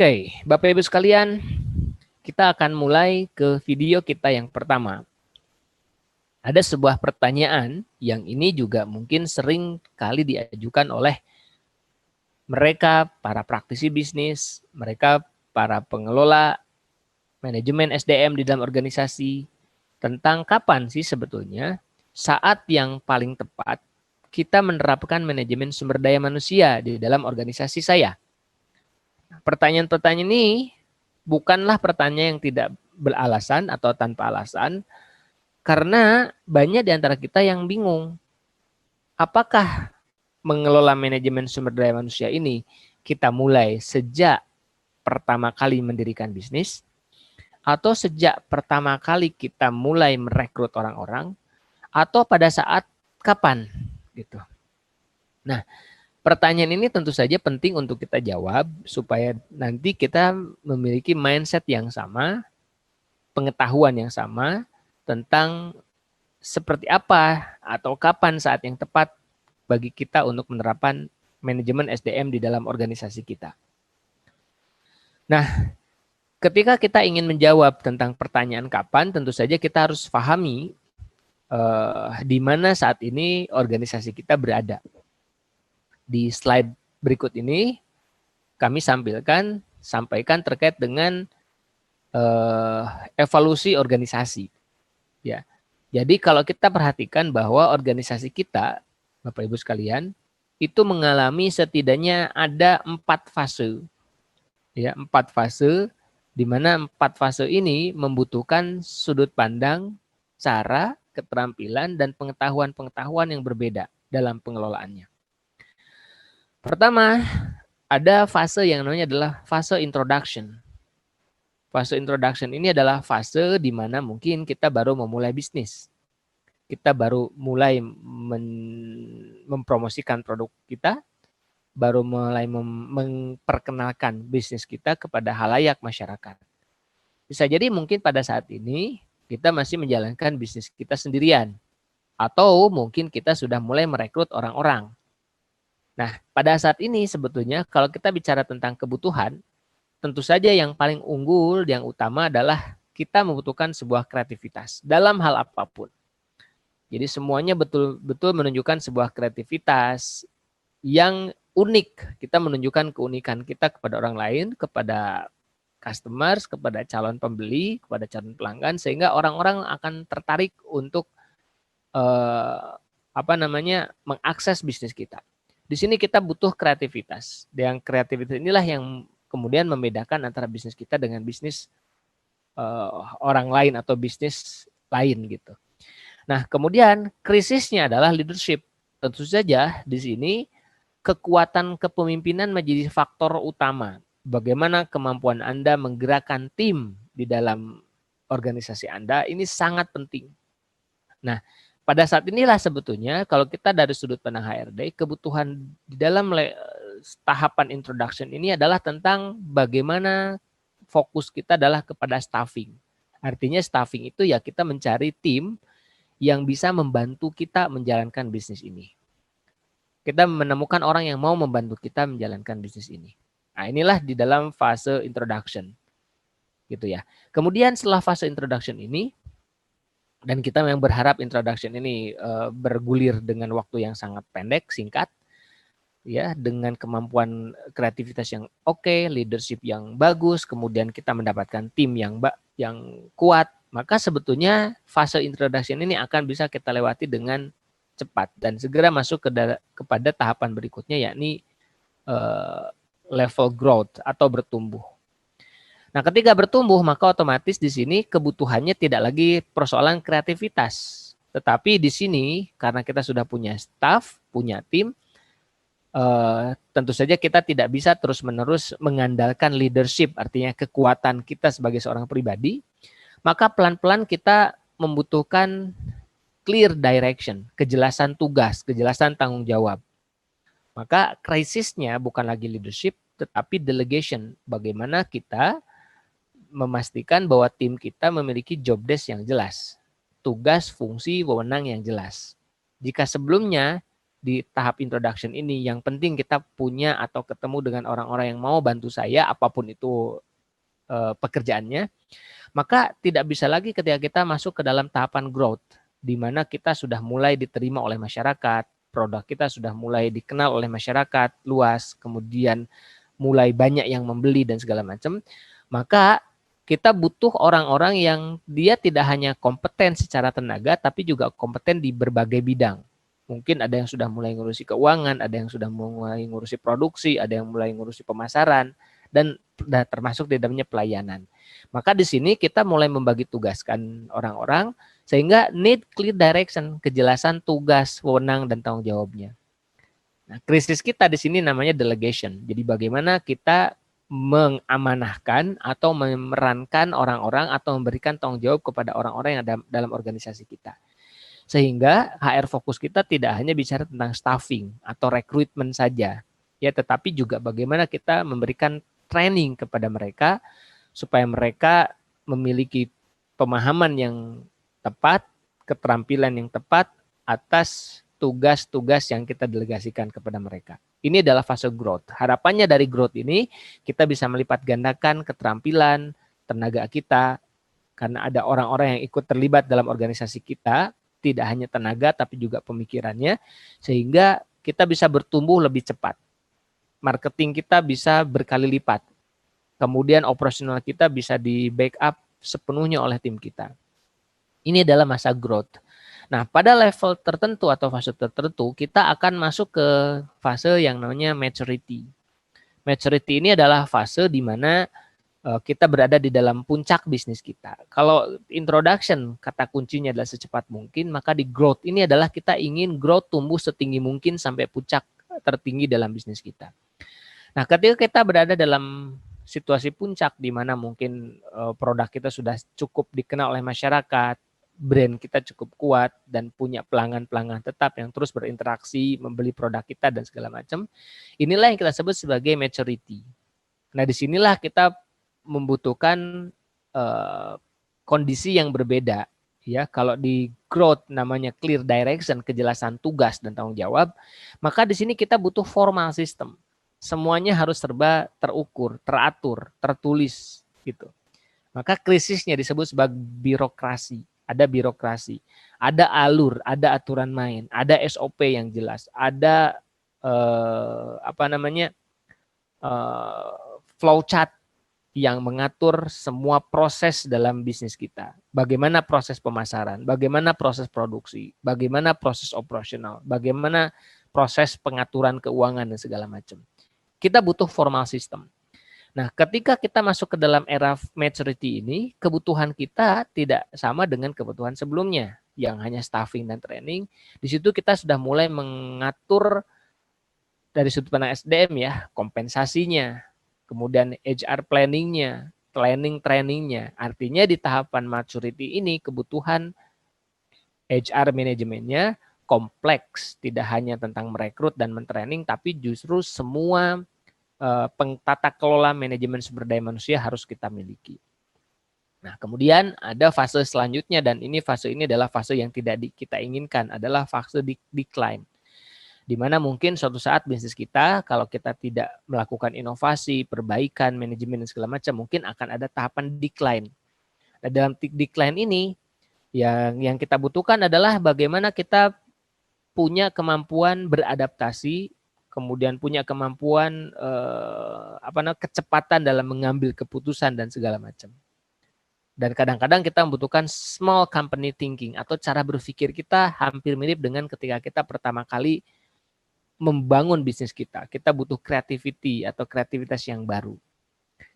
Oke, Bapak Ibu sekalian, kita akan mulai ke video kita yang pertama. Ada sebuah pertanyaan yang ini juga mungkin sering kali diajukan oleh mereka para praktisi bisnis, mereka para pengelola manajemen SDM di dalam organisasi, tentang kapan sih sebetulnya saat yang paling tepat kita menerapkan manajemen sumber daya manusia di dalam organisasi saya. Pertanyaan-pertanyaan ini bukanlah pertanyaan yang tidak beralasan atau tanpa alasan, karena banyak di antara kita yang bingung. Apakah mengelola manajemen sumber daya manusia ini kita mulai sejak pertama kali mendirikan bisnis, atau sejak pertama kali kita mulai merekrut orang-orang, atau pada saat kapan gitu. Nah, pertanyaan ini tentu saja penting untuk kita jawab supaya nanti kita memiliki mindset yang sama, pengetahuan yang sama tentang seperti apa atau kapan saat yang tepat bagi kita untuk menerapkan manajemen SDM di dalam organisasi kita. Nah, ketika kita ingin menjawab tentang pertanyaan kapan, tentu saja kita harus pahami di mana saat ini organisasi kita berada. Di slide berikut ini kami sampaikan terkait dengan evaluasi organisasi. Ya, jadi kalau kita perhatikan bahwa organisasi kita, Bapak Ibu sekalian, itu mengalami setidaknya ada 4 fase. Ya, 4 fase, di mana 4 fase ini membutuhkan sudut pandang, cara, keterampilan, dan pengetahuan-pengetahuan yang berbeda dalam pengelolaannya. Pertama, ada fase yang namanya adalah fase introduction. Fase introduction ini adalah fase di mana mungkin kita baru memulai bisnis. Kita baru mulai mempromosikan produk kita, baru mulai memperkenalkan bisnis kita kepada halayak masyarakat. Bisa jadi mungkin pada saat ini kita masih menjalankan bisnis kita sendirian, atau mungkin kita sudah mulai merekrut orang-orang. Nah, pada saat ini sebetulnya kalau kita bicara tentang kebutuhan, tentu saja yang paling unggul, yang utama adalah kita membutuhkan sebuah kreativitas dalam hal apapun. Jadi semuanya betul-betul menunjukkan sebuah kreativitas yang unik. Kita menunjukkan keunikan kita kepada orang lain, kepada customers, kepada calon pembeli, kepada calon pelanggan, sehingga orang-orang akan tertarik untuk mengakses bisnis kita. Di sini kita butuh kreativitas. Yang kreativitas inilah yang kemudian membedakan antara bisnis kita dengan bisnis orang lain atau bisnis lain gitu. Nah, kemudian krisisnya adalah leadership. Tentu saja di sini kekuatan kepemimpinan menjadi faktor utama. Bagaimana kemampuan Anda menggerakkan tim di dalam organisasi Anda ini sangat penting. Nah, pada saat inilah sebetulnya kalau kita dari sudut pandang HRD, kebutuhan di dalam tahapan introduction ini adalah tentang bagaimana fokus kita adalah kepada staffing. Artinya staffing itu ya kita mencari tim yang bisa membantu kita menjalankan bisnis ini. Kita menemukan orang yang mau membantu kita menjalankan bisnis ini. Nah, inilah di dalam fase introduction. Gitu ya. Kemudian setelah fase introduction ini, dan kita memang berharap introduction ini bergulir dengan waktu yang sangat pendek, singkat, ya, dengan kemampuan kreativitas yang oke, leadership yang bagus, kemudian kita mendapatkan tim yang kuat, maka sebetulnya fase introduction ini akan bisa kita lewati dengan cepat dan segera masuk kepada tahapan berikutnya, yakni level growth atau bertumbuh. Nah, ketika bertumbuh, maka otomatis di sini kebutuhannya tidak lagi persoalan kreativitas. Tetapi di sini, karena kita sudah punya staff, punya tim, tentu saja kita tidak bisa terus-menerus mengandalkan leadership, artinya kekuatan kita sebagai seorang pribadi. Maka pelan-pelan kita membutuhkan clear direction, kejelasan tugas, kejelasan tanggung jawab. Maka krisisnya bukan lagi leadership, tetapi delegation. Bagaimana kita memastikan bahwa tim kita memiliki job desk yang jelas, tugas, fungsi, wewenang yang jelas. Jika sebelumnya di tahap introduction ini. Yang penting kita punya atau ketemu dengan orang-orang yang mau bantu saya, apapun itu pekerjaannya. Maka tidak bisa lagi ketika kita masuk ke dalam tahapan growth, di mana kita sudah mulai diterima oleh masyarakat, produk kita sudah mulai dikenal oleh masyarakat luas, kemudian mulai banyak yang membeli dan segala macam. Maka kita butuh orang-orang yang dia tidak hanya kompeten secara tenaga, tapi juga kompeten di berbagai bidang. Mungkin ada yang sudah mulai ngurusi keuangan, ada yang sudah mulai ngurusi produksi, ada yang mulai ngurusi pemasaran, dan termasuk di dalamnya pelayanan. Maka di sini kita mulai membagi tugaskan orang-orang sehingga need clear direction, kejelasan tugas, wewenang, dan tanggung jawabnya. Nah, krisis kita di sini namanya delegation. Jadi bagaimana kita mengamanahkan atau memerankan orang-orang atau memberikan tanggung jawab kepada orang-orang yang dalam organisasi kita. Sehingga HR fokus kita tidak hanya bicara tentang staffing atau rekrutmen saja, ya, tetapi juga bagaimana kita memberikan training kepada mereka supaya mereka memiliki pemahaman yang tepat, keterampilan yang tepat atas tugas-tugas yang kita delegasikan kepada mereka. Ini adalah fase growth. Harapannya dari growth ini kita bisa melipat gandakan keterampilan, tenaga kita, karena ada orang-orang yang ikut terlibat dalam organisasi kita, tidak hanya tenaga tapi juga pemikirannya, sehingga kita bisa bertumbuh lebih cepat. Marketing kita bisa berkali lipat. Kemudian operasional kita bisa di backup sepenuhnya oleh tim kita. Ini adalah masa growth. Nah, pada level tertentu atau fase tertentu, kita akan masuk ke fase yang namanya maturity. Maturity ini adalah fase di mana kita berada di dalam puncak bisnis kita. Kalau introduction, kata kuncinya adalah secepat mungkin, maka di growth ini adalah kita ingin growth tumbuh setinggi mungkin sampai puncak tertinggi dalam bisnis kita. Nah, ketika kita berada dalam situasi puncak di mana mungkin produk kita sudah cukup dikenal oleh masyarakat, brand kita cukup kuat dan punya pelanggan-pelanggan tetap yang terus berinteraksi, membeli produk kita dan segala macam. Inilah yang kita sebut sebagai maturity. Nah, disinilah kita membutuhkan kondisi yang berbeda. Ya, kalau di growth namanya clear direction, kejelasan tugas dan tanggung jawab, maka di sini kita butuh formal system. Semuanya harus serba terukur, teratur, tertulis gitu. Maka krisisnya disebut sebagai birokrasi. Ada birokrasi, ada alur, ada aturan main, ada SOP yang jelas, ada flowchart yang mengatur semua proses dalam bisnis kita. Bagaimana proses pemasaran, bagaimana proses produksi, bagaimana proses operasional, bagaimana proses pengaturan keuangan dan segala macam. Kita butuh formal system. Nah, ketika kita masuk ke dalam era maturity ini, kebutuhan kita tidak sama dengan kebutuhan sebelumnya yang hanya staffing dan training. Di situ kita sudah mulai mengatur dari sudut pandang SDM ya, kompensasinya, kemudian HR planningnya, trainingnya. Artinya di tahapan maturity ini kebutuhan HR manajemennya kompleks, tidak hanya tentang merekrut dan mentraining, tapi justru semua tata kelola manajemen sumber daya manusia harus kita miliki. Nah, kemudian ada fase selanjutnya dan fase ini adalah fase yang tidak kita inginkan, adalah fase decline. Di mana mungkin suatu saat bisnis kita kalau kita tidak melakukan inovasi, perbaikan, manajemen dan segala macam, mungkin akan ada tahapan decline. Nah, dalam decline ini yang kita butuhkan adalah bagaimana kita punya kemampuan beradaptasi, kemudian punya kemampuan kecepatan dalam mengambil keputusan dan segala macam. Dan kadang-kadang kita membutuhkan small company thinking atau cara berpikir kita hampir mirip dengan ketika kita pertama kali membangun bisnis kita. Kita butuh creativity atau kreativitas yang baru.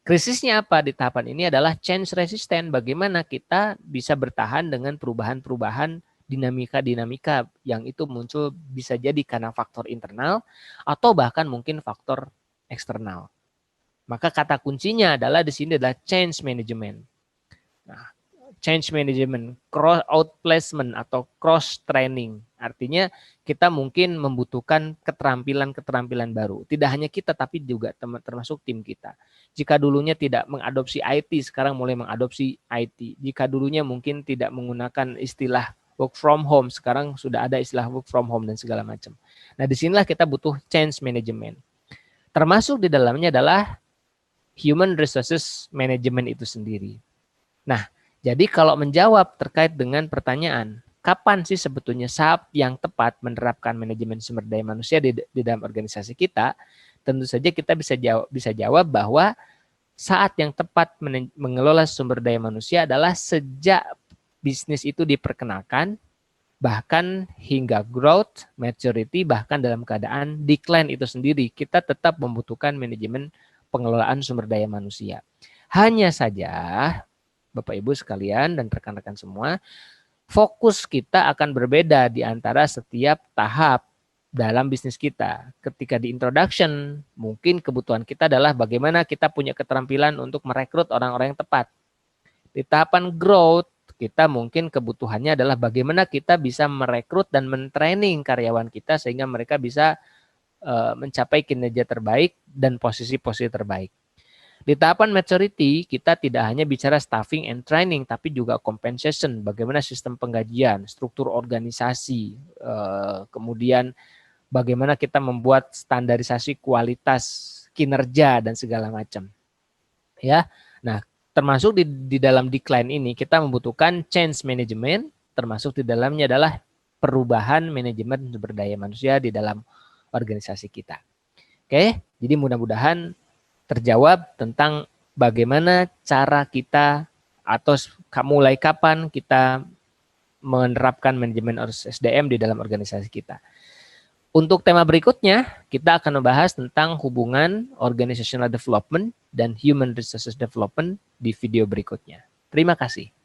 Krisisnya apa di tahapan ini adalah change resistant. Bagaimana kita bisa bertahan dengan perubahan-perubahan, dinamika-dinamika yang itu muncul bisa jadi karena faktor internal atau bahkan mungkin faktor eksternal. Maka kata kuncinya adalah di sini adalah change management. Nah, change management, cross outplacement atau cross training. Artinya kita mungkin membutuhkan keterampilan-keterampilan baru. Tidak hanya kita tapi juga termasuk tim kita. Jika dulunya tidak mengadopsi IT, sekarang mulai mengadopsi IT. Jika dulunya mungkin tidak menggunakan istilah work from home. Sekarang sudah ada istilah work from home dan segala macam. Nah, disinilah kita butuh change management. Termasuk di dalamnya adalah human resources management itu sendiri. Nah, jadi kalau menjawab terkait dengan pertanyaan, kapan sih sebetulnya saat yang tepat menerapkan manajemen sumber daya manusia di dalam organisasi kita? Tentu saja kita bisa jawab bahwa saat yang tepat mengelola sumber daya manusia adalah sejak bisnis itu diperkenalkan, bahkan hingga growth, maturity, bahkan dalam keadaan decline itu sendiri, kita tetap membutuhkan manajemen pengelolaan sumber daya manusia. Hanya saja, Bapak Ibu sekalian dan rekan-rekan semua, fokus kita akan berbeda di antara setiap tahap dalam bisnis kita. Ketika di introduction, mungkin kebutuhan kita adalah bagaimana kita punya keterampilan untuk merekrut orang-orang yang tepat. Di tahapan growth, kita mungkin kebutuhannya adalah bagaimana kita bisa merekrut dan mentraining karyawan kita sehingga mereka bisa mencapai kinerja terbaik dan posisi-posisi terbaik. Di tahapan maturity, kita tidak hanya bicara staffing and training, tapi juga compensation, bagaimana sistem penggajian, struktur organisasi, kemudian bagaimana kita membuat standarisasi kualitas kinerja dan segala macam. Ya. Nah, termasuk di dalam decline ini kita membutuhkan change management, termasuk di dalamnya adalah perubahan manajemen sumber daya manusia di dalam organisasi kita. Oke, jadi mudah-mudahan terjawab tentang bagaimana cara kita atau mulai kapan kita menerapkan manajemen SDM di dalam organisasi kita. Untuk tema berikutnya, kita akan membahas tentang hubungan organizational development dan human resources development di video berikutnya. Terima kasih.